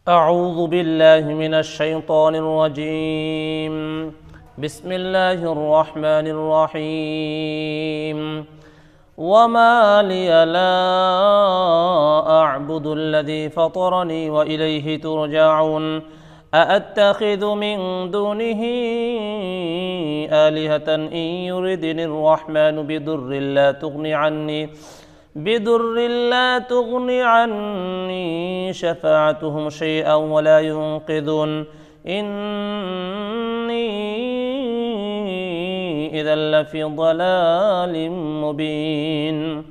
أعوذ بالله من الشيطان الرجيم. بسم الله الرحمن الرحيم. وما لي لا أعبد الذي فطرني وإليه ترجعون. أأتخذ من دونه آلهة إن يردني الرحمن بضر لا تغني عني شفاعتهم شيئا ولا ينقذون. إني إذا لفي ضلال مبين.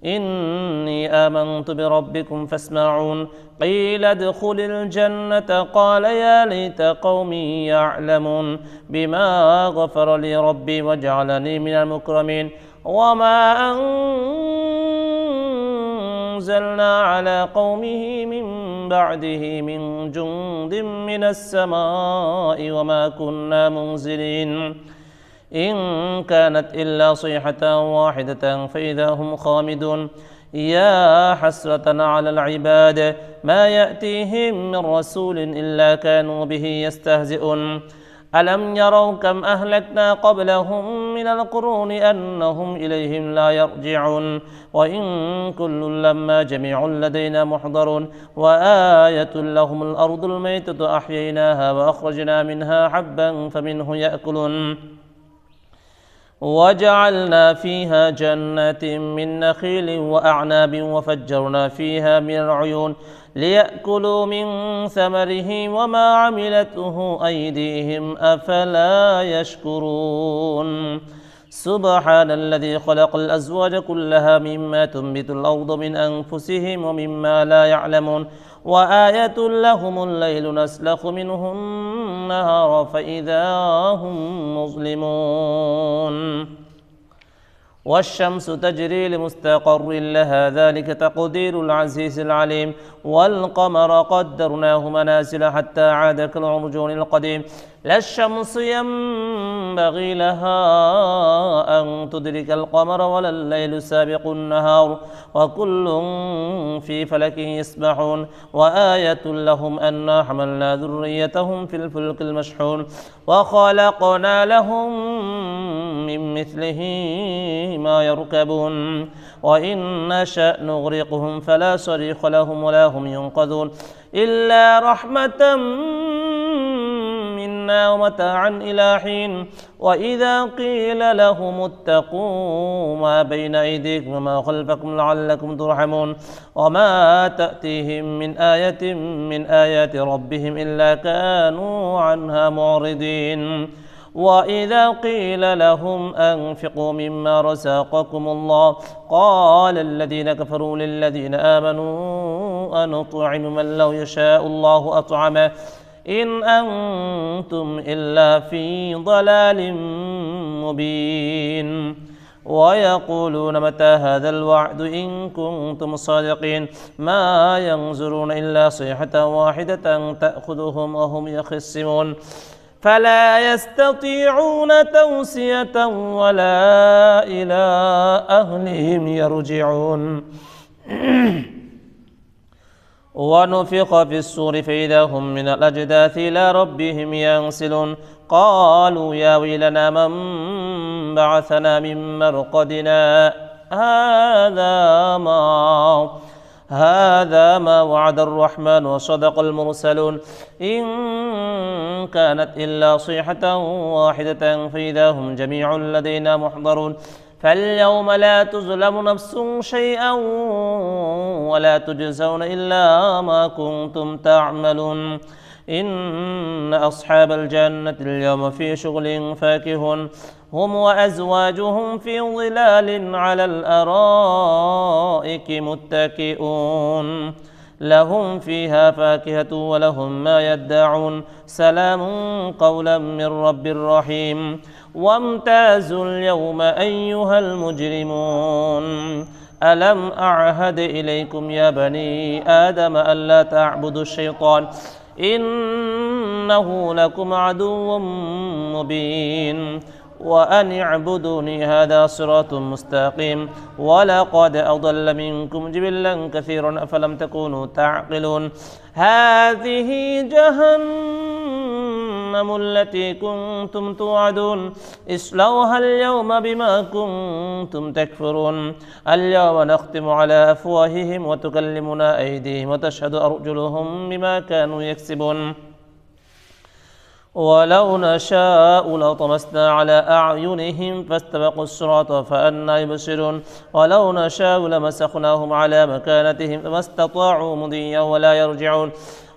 إني آمنت بربكم فاسمعون. قيل ادخل الجنة قال يا ليت قومي يعلمون بما غفر لي ربي وجعلني من المكرمين. وما أنزلنا على قومه من بعده من جند من السماء وما كنا منزلين. إن كانت إلا صيحة واحدة فإذا هم خامدون. يا حسرة على العباد ما يأتيهم من رسول إلا كانوا به يستهزئون. ألم يروا كم أهلكنا قبلهم من القرون أنهم إليهم لا يرجعون. وإن كل لما جميع لدينا محضرون. وآية لهم الأرض الميتة أحييناها وأخرجنا منها حبا فمنه يأكلون. وجعلنا فيها جنات من نخيل وأعناب وفجرنا فيها من العيون ليأكلوا من ثمره وما عملته أيديهم أفلا يشكرون. سبحان الذي خلق الأزواج كلها مما تنبت الأرض من أنفسهم ومما لا يعلمون. وآية لهم الليل نسلخ منه النهار فإذا هم مظلمون. والشمس تجري لمستقر لها ذلك تقدير العزيز العليم. والقمر قدرناه منازل حتى عاد كالعرجون القديم. لا الشمس ينبغي لها أن تدرك القمر ولا الليل سابق النهار وكل في فلك يسبحون. وآية لهم أنا حملنا ذريتهم في الفلك المشحون وخلقنا لهم من مثله ما يركبون. وإن نشأ نغرقهم فلا صريخ لهم ولا هم ينقذون إلا رحمة منا ومتاعا إلى حين. وإذا قيل لهم اتقوا ما بين أيديكم وما خلفكم لعلكم ترحمون. وما تأتيهم من آية من آيات ربهم إلا كانوا عنها معرضين. وإذا قيل لهم أنفقوا مما رزقكم الله قال الذين كفروا للذين آمنوا أنطعم من لو يشاء الله أطعمه إن أنتم إلا في ضلال مبين. ويقولون متى هذا الوعد إن كنتم صادقين ما ينظرون إلا صيحة واحدة تأخذهم وهم يخصمون فلا يستطيعون توصية ولا إلى أهلهم يرجعون. ونفخ في الصور فإذا هم من الأجداث إلى ربهم ينسلون. قالوا يا ويلنا من بعثنا من مرقدنا هذا ما وعد الرحمن وصدق المرسلون. إن كانت إلا صيحة واحدة فإذا هم جميع لدينا محضرون. فاليوم لا تظلم نفس شيئا ولا تجزون إلا ما كنتم تعملون. إن أصحاب الجنة اليوم في شغل فاكهون هم وأزواجهم في ظلال على الأرائك متكئون لهم فيها فاكهة ولهم ما يدعون سلام قولا من رب رحيم. وامتازوا اليوم أيها المجرمون ألم أعهد إليكم يا بني آدم ألا تعبدوا الشيطان إنه لكم عدو مبين. وأن اعبدوني هذا صراط مستقيم ولقد أضل منكم جبلا كثيرا أفلم تكونوا تعقلون هذه جهنم التي كنتم توعدون اصلوها اليوم بما كنتم تكفرون اليوم نختم على أفواههم وتكلمنا أيديهم وتشهد أرجلهم بما كانوا يكسبون ولو نشاء لطمسنا على أعينهم فاستبقوا الصراط فأنى يبصرون ولو نشاء لمسخناهم على مكانتهم فما استطاعوا مضيا ولا يرجعون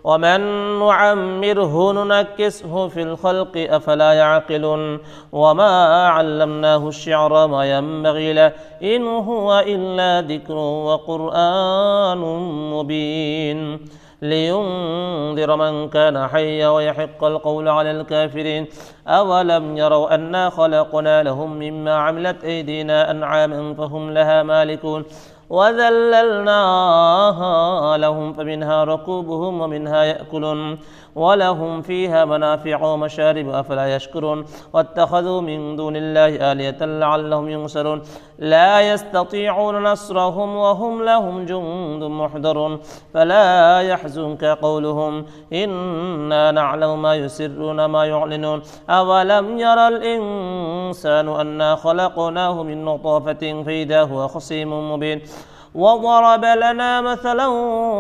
ومن نعمره ننكسه في الخلق أفلا يعقلون وما علمناه الشعر ما ينبغي له إن هو إلا ذكر وقرآن مبين لينذر من كان حيا ويحق القول على الكافرين أولم يروا أنا خلقنا لهم مما عملت أيدينا أنعاما فهم لها مالكون وذللناها لهم فمنها ركوبهم ومنها يأكلون ولهم فيها منافع ومشارب أفلا يشكرون واتخذوا من دون الله آلية لعلهم ينصرون لا يستطيعون نصرهم وهم لهم جند محضرون فلا يحزنك قولهم إنا نعلم ما يسرون ما يعلنون أولم يرى الإنسان أنا خلقناه من نطفة فإذا هو خصيم مبين وضرب لنا مثلا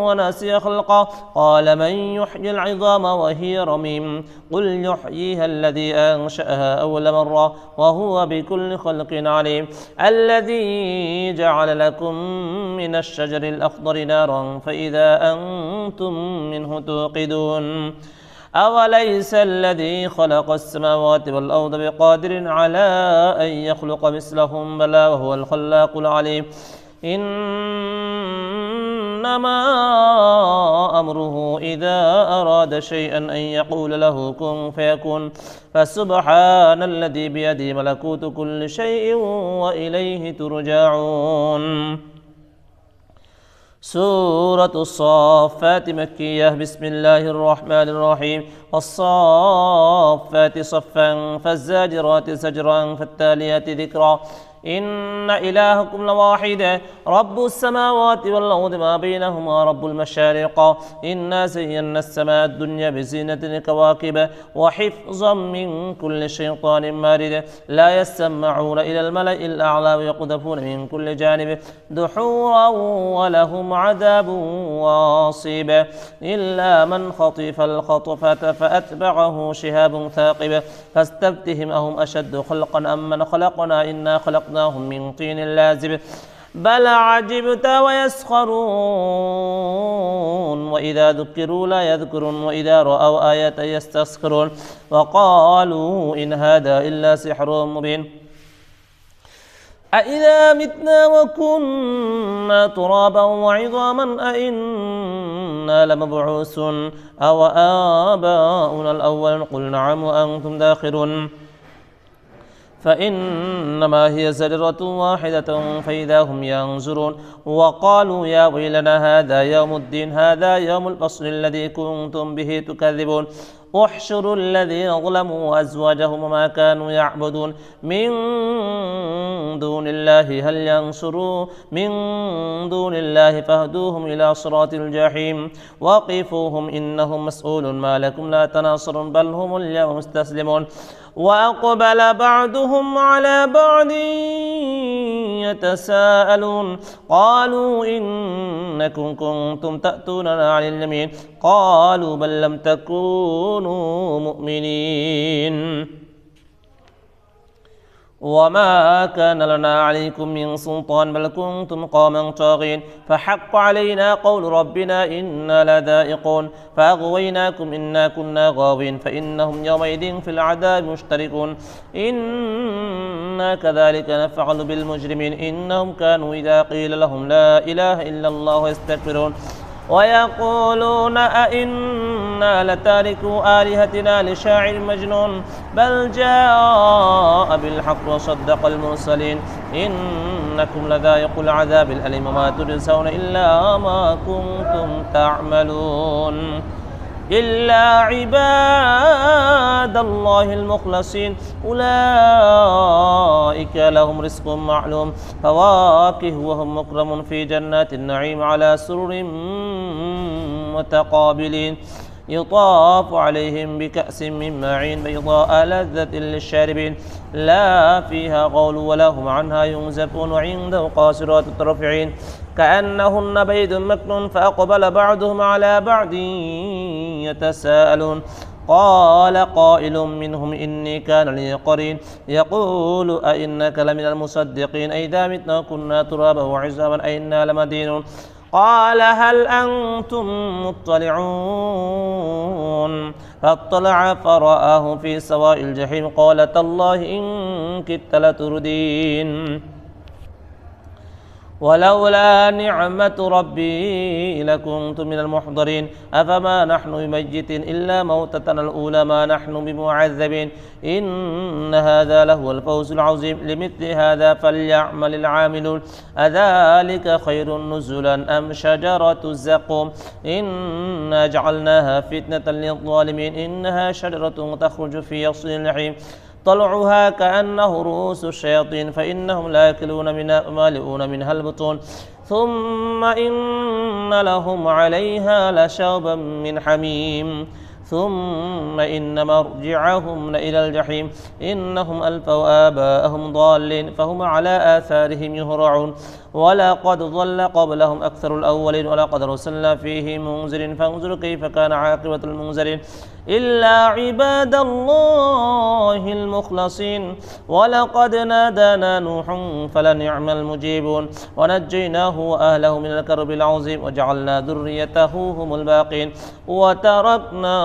ونسي خلقه قال من يحيي العظام وهي رميم قل يحييها الذي أنشأها أول مرة وهو بكل خلق عليم الذي جعل لكم من الشجر الأخضر نارا فإذا أنتم منه توقدون أوليس الذي خلق السماوات والأرض بقادر على أن يخلق مثلهم بلى وهو الخلاق العليم إنما أمره إذا أراد شيئا أن يقول له كن فيكون فسبحان الذي بيده ملكوت كل شيء وإليه ترجعون سورة الصافات مكية بسم الله الرحمن الرحيم والصافات صفا فالزاجرات زجرا فالتاليات ذكرا إن إلهكم لواحد رب السماوات والأرض ما بينهما رب المشارق إنا زينا السماء الدنيا بزينة الكواكب وحفظا من كل شيطان مارد لا يسمعون إلى الملأ الأعلى ويقذفون من كل جانب دحورا ولهم عذاب واصب إلا من خطف الخطفة فأتبعه شهاب ثاقب فاستفتهم أهم أشد خلقا أم من خلقنا إنا خلقناهم من طين لازب بل عجبت ويسخرون وإذا ذكروا لا يذكرون وإذا رأوا آية يستسخرون وقالوا إن هذا إلا سحر مبين أإذا متنا وكنا ترابا وعظاما أإنا لمبعوثون أو آباؤنا الأول قل نعم وأنتم داخرون فإنما هي زجرة واحدة فإذا هم ينظرون وقالوا يا ويلنا هذا يوم الدين هذا يوم الفصل الذي كنتم به تكذبون احشروا الذين ظلموا وأزواجهم وما كانوا يعبدون من دون الله هل ينصروا من دون الله فاهدوهم إلى صراط الجحيم وقفوهم إنهم مسؤول ما لكم لا تناصرون بل هم اليوم مستسلمون وأقبل بعضهم على بعض يتساءلون قالوا إنكم كنتم تأتوننا عن اليمين قالوا بل لم تكونوا مؤمنين وما كان لنا عليكم من سلطان بل كنتم قوما طاغين فحق علينا قول ربنا إنا لذائقون فأغويناكم إنا كنا غاوين فإنهم يومئذ في العذاب مشتركون إنا كذلك نفعل بالمجرمين إنهم كانوا إذا قيل لهم لا إله إلا الله يستكبرون ويقولون أئنا لتاركوا آلهتنا لشاعر مجنون بل جاء بالحق وصدق المرسلين إنكم لذائق العذاب الأليم ما تجزون إلا ما كنتم تعملون إلا عباد الله المخلصين أولئك لهم رزق معلوم فواكه وهم مكرمون في جنات النعيم على سرر متقابلين يطاف عليهم بكأس من معين بيضاء لذة للشاربين لا فيها غول ولا هم عنها ينزفون وعنده قاصرات الطرف عين كأنهن بيض مكنون فأقبل بعضهم على بعض يتساءلون قال قائل منهم إني كان لي قرين يقول أئنك لمن المصدقين أئذا متنا كنا ترابا وعظاما أئنا لمدينون قال هل أنتم مطلعون فاطلع فرآه في سواء الجحيم قال تالله إن كدت لتردين ولولا نعمة ربي لكنت من المحضرين أفما نحن بميتين إلا موتتنا الأولى ما نحن بمعذبين إن هذا لهو الفوز العظيم لمثل هذا فليعمل العاملون أذلك خير نزلا أم شجرة الزقوم إنا جعلناها فتنة للظالمين إنها شجرة تخرج في أصل الجحيم طلعها كأنه رؤوس الشياطين فإنهم لا يأكلون منها مالئون منها البطون ثم إن لهم عليها لشوبا من حميم ثم إن مرجعهم إلى الجحيم إنهم ألفوا آباءهم ضالين فهم على آثارهم يهرعون ولقد ضل قبلهم أكثر الأولين ولقد أرسلنا فيهم منذرين فانظر كيف كان عاقبة المنذرين إلا عباد الله المخلصين ولقد نادانا نوح فلنعم المجيبون ونجيناه وأهله من الكرب العظيم وجعلنا ذريته هم الباقين وتركنا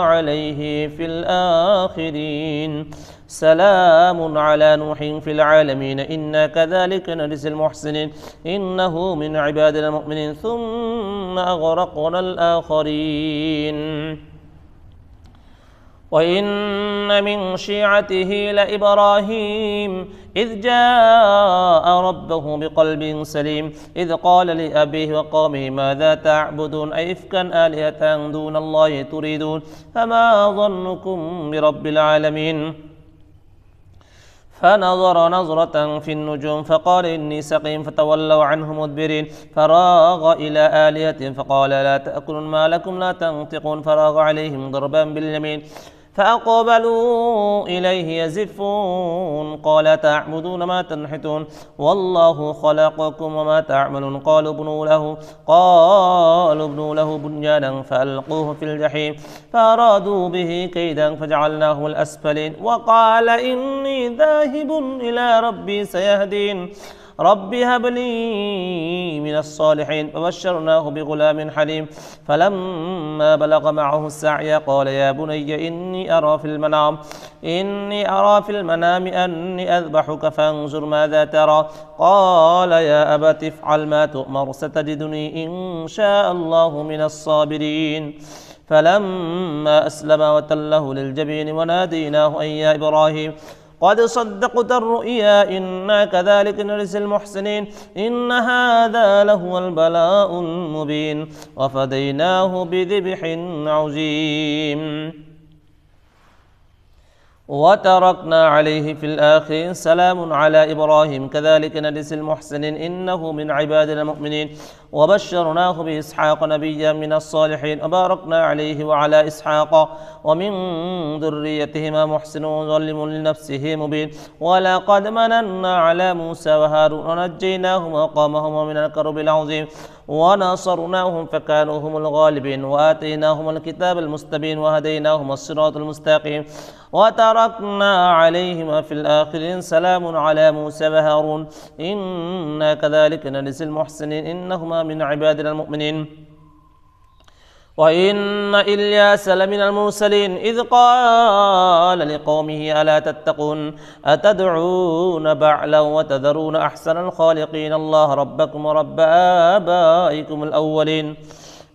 عليه في الآخرين سلام على نوح في العالمين إنا كذلك نجزي المحسنين إنه من عبادنا المؤمنين ثم أغرقنا الآخرين وإن من شيعته لإبراهيم إذ جاء ربه بقلب سليم إذ قال لأبيه وقومه ماذا تعبدون أئفكا آلهة دون الله تريدون فما ظنكم برب العالمين فنظر نظرة في النجوم فقال إني سقيم فتولوا عنه مدبرين فراغ إلى آلهتهم فقال لا تأكلون ما لكم لا تنطقون فراغ عليهم ضربا باليمين فأقبلوا إليه يزفون قال تعبدون ما تنحتون والله خلقكم وما تعملون قالوا ابنوا له بنيانا فألقوه في الجحيم فأرادوا به كيدا فجعلناه الأسفلين وقال إني ذاهب إلى ربي سيهدين رب هب لي من الصالحين فبشرناه بغلام حليم فلما بلغ معه السعي قال يا بني إني أرى في المنام أني أذبحك فانظر ماذا ترى قال يا أبت افعل ما تؤمر ستجدني إن شاء الله من الصابرين فلما أسلم وتله للجبين وناديناه أن يا إبراهيم قد صدقت الرؤيا إنا كذلك نرزي المحسنين إن هذا لهو البلاء المبين وفديناه بذبح عظيم وتركنا عليه في الآخرين سلام على إبراهيم كذلك نجزي المحسنين إنه من عبادنا المؤمنين وبشرناه بإسحاق نبيا من الصالحين وباركنا عليه وعلى إسحاق ومن ذريتهما محسن ظالم لنفسه مبين ولقد مننا على موسى وهارون ونجيناهما وقومهما من الكرب العظيم ونصرناهم فكانوا هم الغالبين وآتيناهم الكتاب المستبين وهديناهم الصراط المستقيم وتركنا عليهما في الآخرين سلام على موسى وهارون إنا كذلك نجزي المحسنين إنهما من عبادنا المؤمنين وإن إلياس لمن المرسلين إذ قال لقومه ألا تتقون أتدعون بعلا وتذرون أحسن الخالقين الله ربكم ورب آبائكم الأولين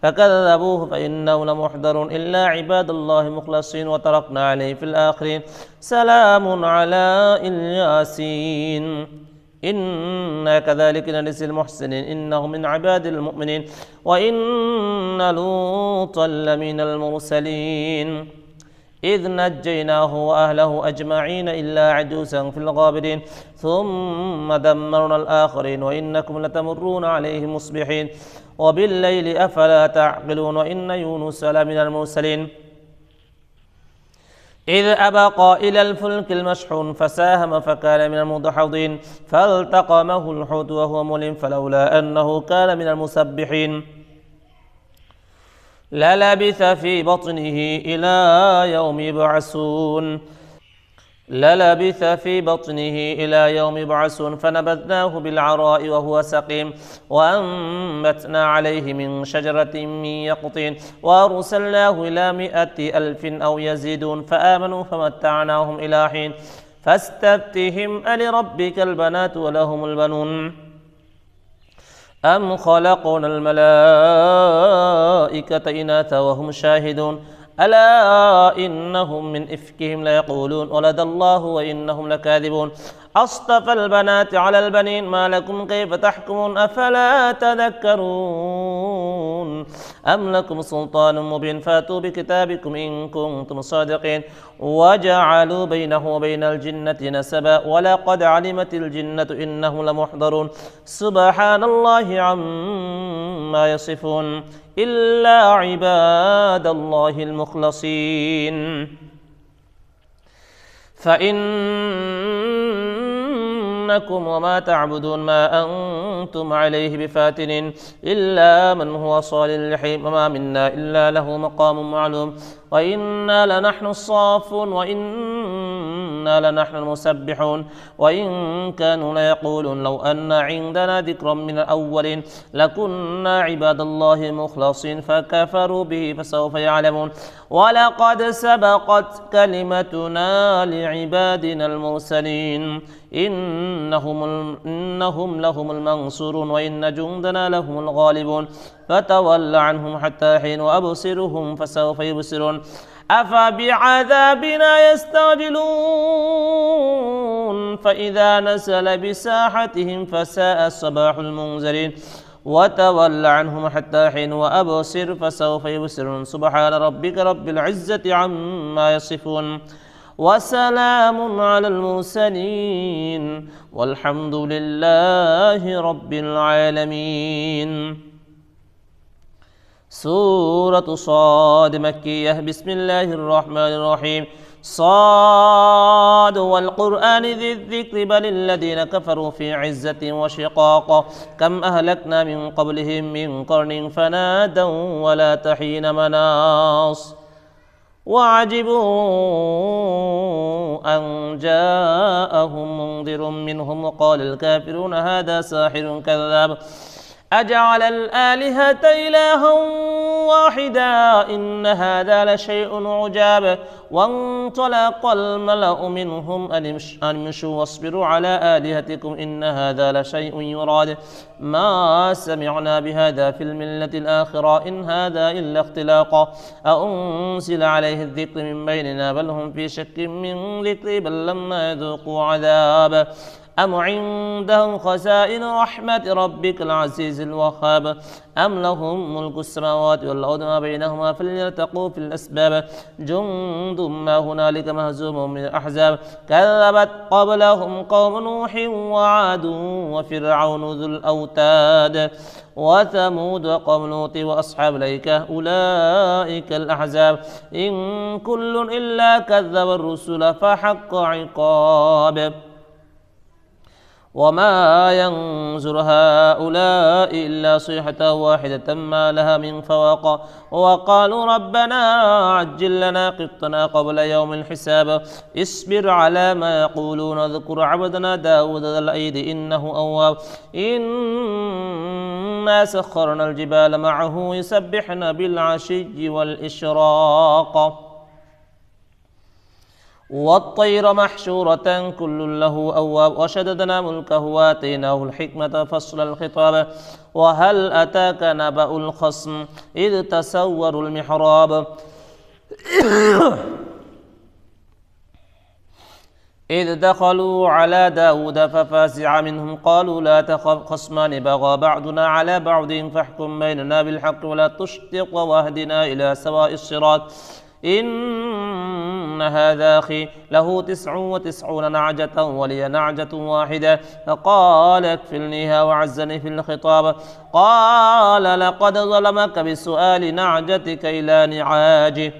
فكذبوه فإنه لمحضر إلا عباد الله المخلصين وتركنا عليه في الآخرين سلام على الياسين إنا كذلك نجزي المحسنين إنه من عباد المؤمنين وإن لوطا لمن المرسلين إذ نجيناه وأهله أجمعين إلا عجوزا في الغابرين ثم دمرنا الآخرين وإنكم لتمرون عليهم مصبحين وبالليل أفلا تعقلون وإن يونس لمن المرسلين إذ أبق إلى الفلك المشحون فساهم فكان من المدحضين فالتقمه الحوت وهو ملم فلولا أنه كان من المسبحين للبث في بطنه إلى يوم يبعثون فنبذناه بالعراء وهو سقيم وأنبتنا عليه من شجرة من يقطين وأرسلناه إلى 100,000 أو يزيدون فآمنوا فمتعناهم إلى حين فاستفتهم ألربك البنات ولهم البنون أم خلقنا الملائكة إناثا وهم شاهدون ألا إنهم من إفكهم ليقولون ولد الله وإنهم لكاذبون أصطفى البنات على البنين ما لكم كيف تحكمون أفلا تذكرون أم لكم سلطان مبين فاتوا بكتابكم إن كنتم صادقين وجعلوا بينه وبين الجنة نسبا ولقد علمت الجنة إنهم لمحضرون سبحان الله عما يصفون إلا عباد الله المخلصين فإنكم وما تعبدون ما أنتم عليه بفاتنين إلا من هو صال الجحيم وما منا إلا له مقام معلوم وإنا لنحن الصافون وإنا لنحن المسبحون وإن كانوا ليقولون لو أن عندنا ذكرا من الأولين لكنا عباد الله مخلصين فكفروا به فسوف يعلمون ولقد سبقت كلمتنا لعبادنا المرسلين إنهم لهم المنصورون وإن جندنا لهم الغالبون فتول عنهم حتى حين وأبصرهم فسوف يبصرون أفبعذابنا يستعجلون فإذا نزل بساحتهم فساء صباح المنذرين وتول عنهم حتى حين وأبصر فسوف يبصرون سبحان ربك رب العزة عما يصفون وسلام على المرسلين والحمد لله رب العالمين. سورة صاد مكية. بسم الله الرحمن الرحيم. صاد والقرآن ذي الذكر بل الذين كفروا في عزة وشقاق كم أهلكنا من قبلهم من قرن فنادوا ولا تحين مناص وعجبوا أن جاءهم منذر منهم وقال الكافرون هذا ساحر كذاب أجعل الآلهة إلها واحدا إن هذا لشيء عجاب وانطلق الملأ منهم أن امشوا واصبروا على آلهتكم إن هذا لشيء يراد ما سمعنا بهذا في الملة الآخرة إن هذا إلا اختلاق أأنزل عليه الذكر من بيننا بل هم في شك من ذكري بل لما يذوقوا عذاب أم عندهم خزائن رحمة ربك العزيز الوهاب أم لهم ملك السماوات والأرض ما بينهما فليرتقوا في الأسباب جند ما هنالك مهزوم من الأحزاب كذبت قبلهم قوم نوح وعاد وفرعون ذو الأوتاد وثمود وقوم لوط وأصحاب الأيكة أولئك الأحزاب إن كل إلا كذب الرسل فحق عقاب وما ينظر هؤلاء إلا صيحة واحدة ما لها من فواق وقالوا ربنا عجل لنا قطنا قبل يوم الحساب اصبر على ما يقولون اذكر عبدنا داود ذا الأيد إنه أواب إنا سخرنا الجبال معه يسبحن بالعشي والإشراق والطير محشورة كل له أواب وشددنا ملكه وآتيناه الحكمة فصل الخطاب وهل أتاك نبأ الخصم إذ تسوروا المحراب إذ دخلوا على داود ففزع منهم قالوا لا تخف خصمان بغى بعضنا على بعض فاحكم بيننا بالحق ولا تشطط واهدنا إلى سواء الصراط إن هذا أخي له 99 نعجة ولي نعجة واحدة فقال اكفلنيها وعزني في الخطاب قال لقد ظلمك بسؤال نعجتك إلى نعاجه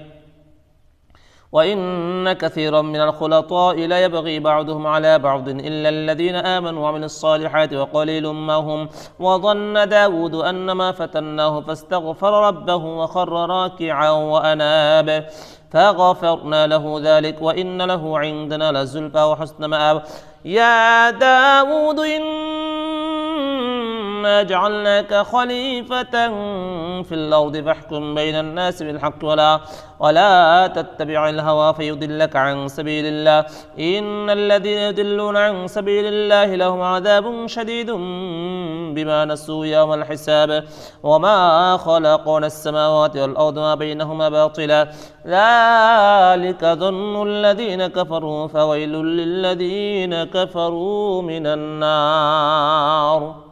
وإن كثيرا من الخلطاء ليبغي بعضهم على بعض إلا الذين آمنوا وعملوا الصالحات وقليل ما هم وظن داود أنما فتناه فاستغفر ربه وخر راكعا وأناب فغفرنا له ذلك وإن له عندنا لزلفى وحسن مآب يا داود إنا جعلناك خليفة في الأرض فاحكم بين الناس بالحق ولا تتبع الهوى فيضلك عن سبيل الله إن الذين يضلون عن سبيل الله لهم عذاب شديد بما نسوا يوم الحساب وما خلقنا السماوات والأرض ما بينهما باطلا ذلك ظن الذين كفروا فويل للذين كفروا من النار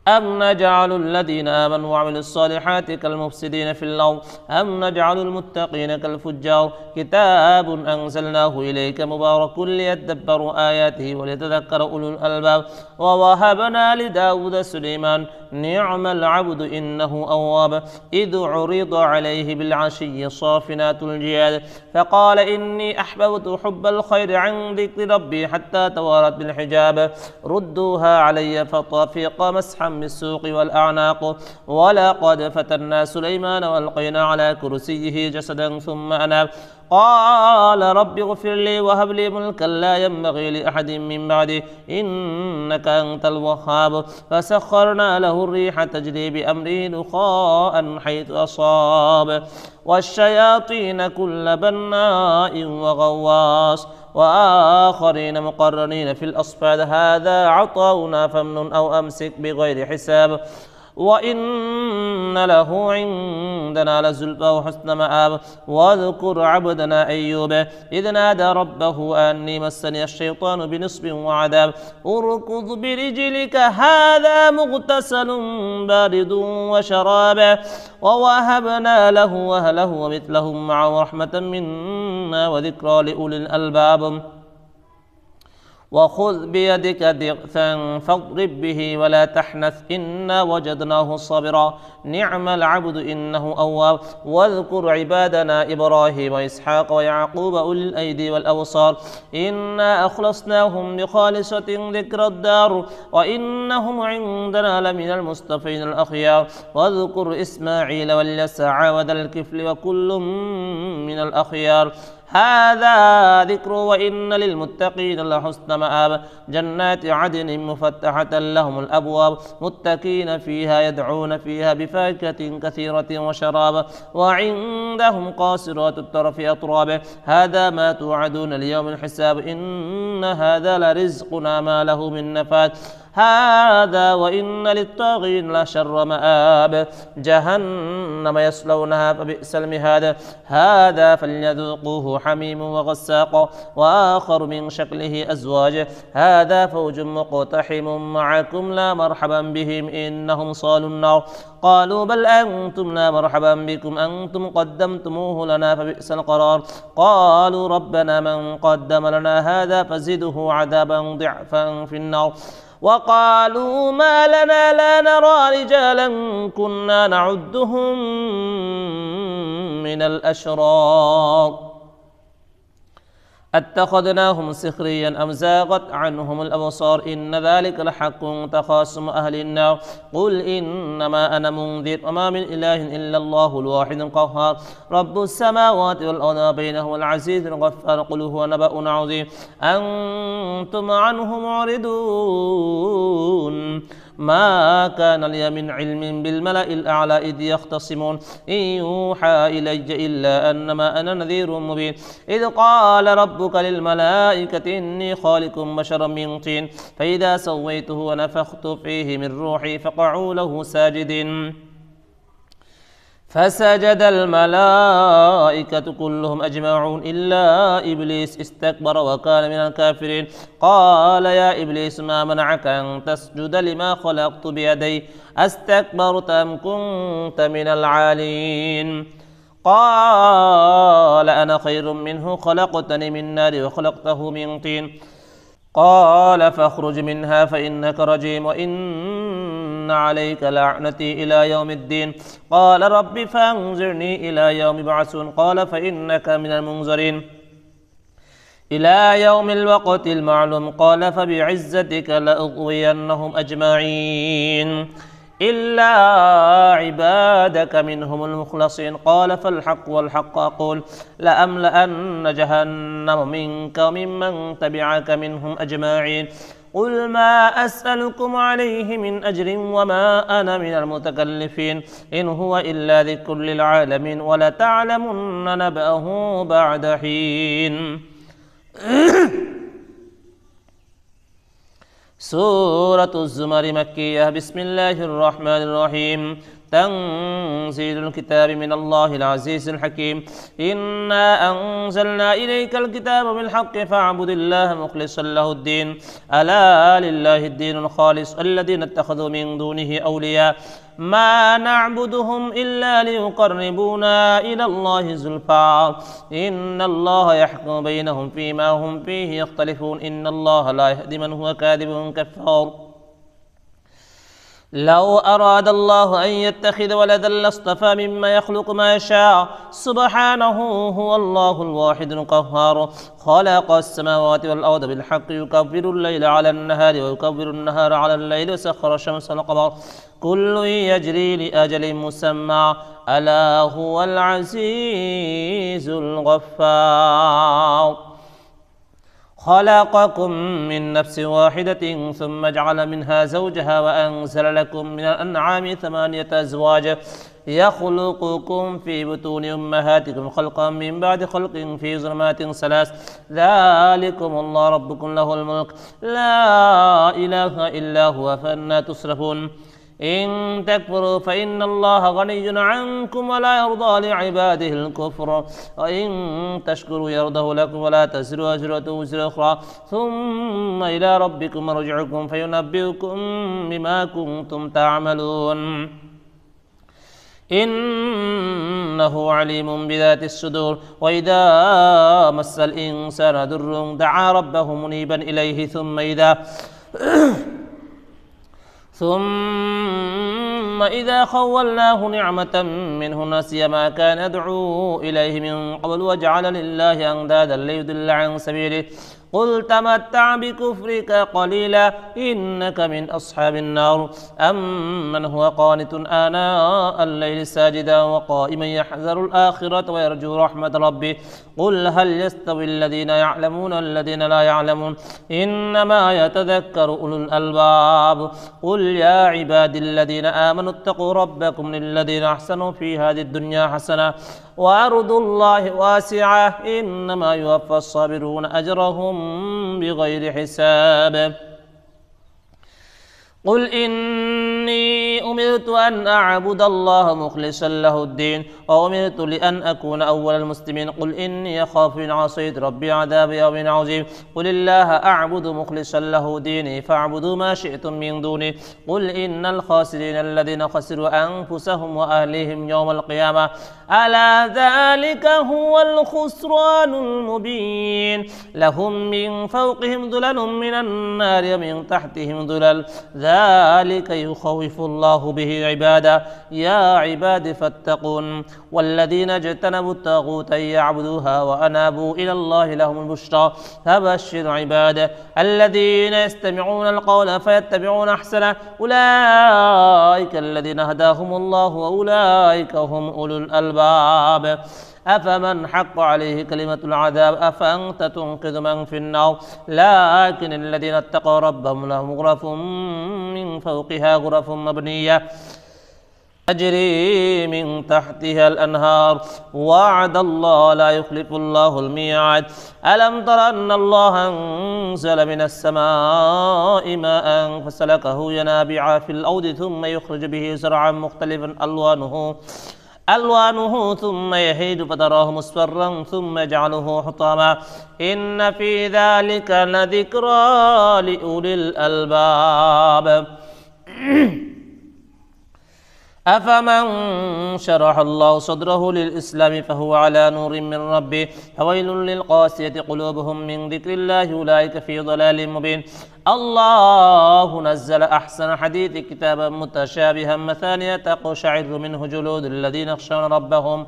أم نجعل الذين آمنوا وعملوا الصالحات كالمفسدين في الأرض أم نجعل المتقين كالفجار كتاب أنزلناه إليك مبارك ليدبروا آياته وليتذكر أولو الألباب ووهبنا لداود سليمان نعم العبد إنه أواب إذ عرض عليه بالعشي صافنات الجياد فقال إني أحببت حب الخير عن ذكر ربي حتى توارت بالحجاب ردوها علي فطفق مسحا بالسوق والأعناق ولقد فتنا سليمان والقينا على كرسيه جسدا ثم أناب قال رب اغفر لي وهب لي ملكا لا ينبغي لأحد من بعدي إنك أنت الوهاب فسخرنا له الريح تجري بأمره رخاء حيث أصاب والشياطين كل بناء وغواص وآخرين مقرنين في الأصفاد هذا عطاؤنا فامنن أو أمسك بغير حساب وإن له عندنا لزلفى وحسن مآب واذكر عبدنا أيوب إذ نادى ربه أني مسني الشيطان بنصب وعذاب اركض برجلك هذا مغتسل بارد وشراب ووهبنا له وأهله ومثلهم معه رحمة منا وذكرى لأولي الألباب وخذ بيدك ضغثا فاضرب به ولا تحنث إنا وجدناه صابرا نعم العبد إنه أواب واذكر عبادنا إبراهيم وإسحاق ويعقوب أولي الأيدي والأبصار إنا أخلصناهم بخالصة ذكر الدار وإنهم عندنا لمن المصطفين الأخيار واذكر إسماعيل واليسع وذا الكفل وكل من الأخيار هذا ذكر وإن للمتقين لحسن مآب جنات عدن مفتحة لهم الأبواب متكين فيها يدعون فيها بفاكهة كثيرة وشراب وعندهم قاصرات الطرف أطراب هذا ما توعدون ليوم الحساب إن هذا لرزقنا ما له من نفاد هذا وإن للطاغين لشر مآب جهنم يصلونها فبئس المهاد هذا فليذوقوه حميم وغساق وآخر من شكله أزواج هذا فوج مقتحم معكم لا مرحبا بهم إنهم صالوا النار قالوا بل أنتم لا مرحبا بكم أنتم قدمتموه لنا فبئس القرار قالوا ربنا من قدم لنا هذا فزده عذابا ضعفا في النار وقالوا ما لنا لا نرى رجالا كنا نعدهم من الأشرار اتخذناهم سخريا أم زاغت عنهم الأبصار إن ذلك لحق تخاصم أهل النار قل إنما أنا منذر وما من إله إلا الله الواحد القهار رب السماوات والأرض بينهما العزيز الغفار قل هو نبأ عظيم أنتم عنه معرضون ما كان لي من علم بالملأ الأعلى إذ يختصمون إن يوحى إلي إلا أنما أنا نذير مبين إذ قال ربك للملائكة إني خالق بشرا من طين فإذا سويته ونفخت فيه من روحي فقعوا له ساجدين فسجد الملائكة كلهم أجمعون إلا إبليس استكبر وكان من الكافرين قال يا إبليس ما منعك أن تسجد لما خلقت بيدي أستكبرت أم كنت من العالين قال أنا خير منه خلقتني من نار وخلقته من طين قال فاخرج منها فإنك رجيم وإن عليك لعنتي إلى يوم الدين قال رب فانظرني إلى يوم يبعثون قال فإنك من المنظرين إلى يوم الوقت المعلوم قال فبعزتك لأغوينهم أجمعين إلا عبادك منهم المخلصين قال فالحق والحق أقول لأملأن جهنم منك وممن تبعك منهم أجمعين قل ما أسألكم عليه من أجر وما أنا من المتكلفين إن هو إلا ذكر للعالمين ولتعلمن نبأه بعد حين سورة الزمر مكية بسم الله الرحمن الرحيم تنزيل الكتاب من الله العزيز الحكيم إنا أنزلنا إليك الكتاب بالحق فاعبد الله مخلصا له الدين ألا لله الدين الخالص الذين اتخذوا من دونه أولياء ما نعبدهم إلا ليقربونا إلى الله زلفى إن الله يحكم بينهم فيما هم فيه يختلفون إن الله لا يهدي من هو كاذب كفار لو أراد الله أن يتخذ ولدا لاصطفى مما يخلق ما يشاء سبحانه هو الله الواحد القهار خلق السماوات والأرض بالحق يكبر الليل على النهار ويكبر النهار على الليل وسخر الشمس والقمر كل يجري لأجل مسمى ألا هو العزيز الغفار خلقكم من نفس واحدة ثم جعل منها زوجها وأنزل لكم من الأنعام 8 أزواج يخلقكم في بطون أمهاتكم خلقا من بعد خلق في ظلمات 3 ذلكم الله ربكم له الملك لا إله إلا هو فأنى تصرفون إن تكفروا فإن الله غني عنكم ولا يرضى لعباده الكفر وإن تشكروا يرضه لكم ولا تزر وزرة وزر أخرى ثم إلى ربكم مرجعكم فينبئكم بما كنتم تعملون إنه عليم بذات الصدور وإذا مس الإنسان ضر دعا ربه منيبا إليه ثم إذا خولناه نعمة منه نسي ما كان يدعو إليه من قبل وجعل لله أندادا ليضل عن سبيله قل تمتع بكفرك قليلا إنك من أصحاب النار أمن هو قانت آناء الليل ساجدا وقائما يحذر الآخرة ويرجو رحمة ربه قل هل يستوي الذين يعلمون والذين لا يعلمون إنما يتذكر أولو الألباب قل يا عبادي الذين آمنوا اتقوا ربكم للذين أحسنوا في هذه الدنيا حسنة وأرض الله واسعة إنما يوفى الصابرون أجرهم بغير حساب قل إني أمرت أن أعبد الله مخلصا له الدين وأمرت لأن أكون أول المسلمين قل إني أخاف إن عصيت ربي عذاب يوم عظيم قل الله أعبد مخلصا له ديني فاعبدوا ما شئتم من دونه قل إن الخاسرين الذين خسروا أنفسهم وأهليهم يوم القيامة ألا ذلك هو الخسران المبين لهم من فوقهم ظلل من النار ومن تحتهم ظلل ذلك يخوف الله به عباده يا عباد فاتقون والذين اجتنبوا الطاغوت أن يعبدوها وأنابوا إلى الله لهم البشرى فبشر عباده الذين يستمعون القول فيتبعون أحسنه أولئك الذين هداهم الله وأولئك هم أولو الألباب أفمن حق عليه كلمة العذاب أفأنت تنقذ من في النار لكن الذين اتقوا ربهم لهم غرف من فوقها غرف مبنية تجري من تحتها الأنهار وعد الله لا يخلف الله الميعاد ألم تر أن الله أنزل من السماء ماء فسلكه ينابيع في الأرض ثم يخرج به زرعا مختلفا ألوانه ألوانه ثم يهيج فتراه مصفرا ثم يجعله حطاما إن في ذلك لذكرى لأولي الألباب أفمن شرح الله صدره للإسلام فهو على نور من ربه فويل للقاسية قلوبهم من ذكر الله أولئك في ضلال مبين الله نزل أحسن حديث كتابا متشابها مثانية تقشعر منه جلود الذين يخشون ربهم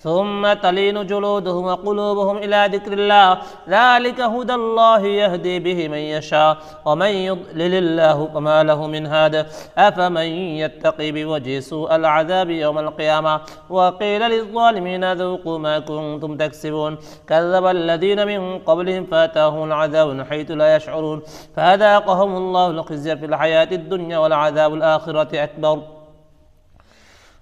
ثم تلين جلودهم وقلوبهم إلى ذكر الله ذلك هدى الله يهدي به من يشاء ومن يضلل الله فما له من هاد أفمن يتقي بوجه سوء العذاب يوم القيامة وقيل للظالمين ذوقوا ما كنتم تكسبون كذب الذين من قبلهم فأتاهم العذاب من حيث لا يشعرون فأذاقهم الله الخزي في الحياة الدنيا والعذاب الآخرة أكبر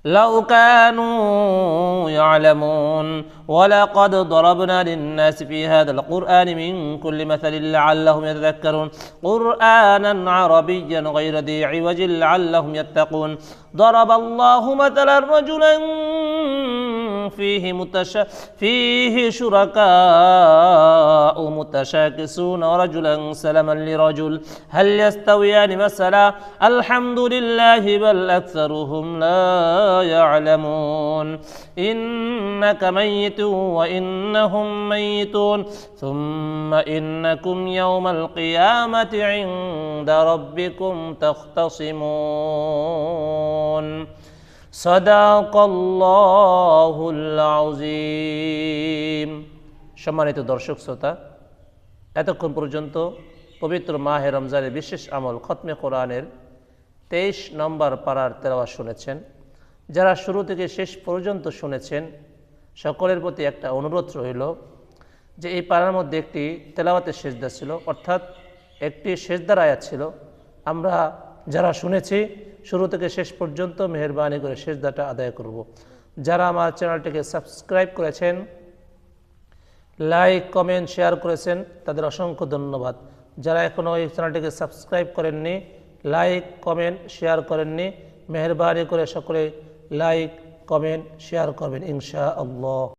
لو كانوا يعلمون ولقد ضربنا للناس في هذا القرآن من كل مثل لعلهم يتذكرون قرآنا عربيا غير ذي عوج لعلهم يتقون ضرب الله مثلا رجلا فيه شركاء متشاكسون ورجلا سلما لرجل هل يستويان مثلا الحمد لله بل أكثرهم لا يعلمون إنك ميت وإنهم ميتون ثم إنكم يوم القيامة عند ربكم تختصمون صدق الله العظيم সম্মানিত দর্শক শ্রোতা এতক্ষণ পর্যন্ত পবিত্র মাহে রমজানের বিশেষ আমল খতমে কোরআনের 23 নম্বর পারার তেলাওয়াত শুনেছেন যারা শুরু থেকে শেষ পর্যন্ত শুনেছেন সকলের প্রতি একটা অনুরোধ রইল যে এই পারার মধ্যে একটি তেলাওয়াতের সেজদা ছিল অর্থাৎ একটি সেজদার আয়াত ছিল আমরা যারা শুনেছি শুরু থেকে শেষ পর্যন্ত মেহেরবানি করে সেজদাটা আদায় করব যারা আমার চ্যানেলটিকে সাবস্ক্রাইব করেছেন লাইক কমেন্ট শেয়ার করেছেন তাদের অসংখ্য ধন্যবাদ যারা এখনও এই চ্যানেলটিকে সাবস্ক্রাইব করেননি লাইক কমেন্ট শেয়ার করেননি মেহেরবানি করে সকলে লাইক কমেন্ট শেয়ার করবেন ইনশাআল্লাহ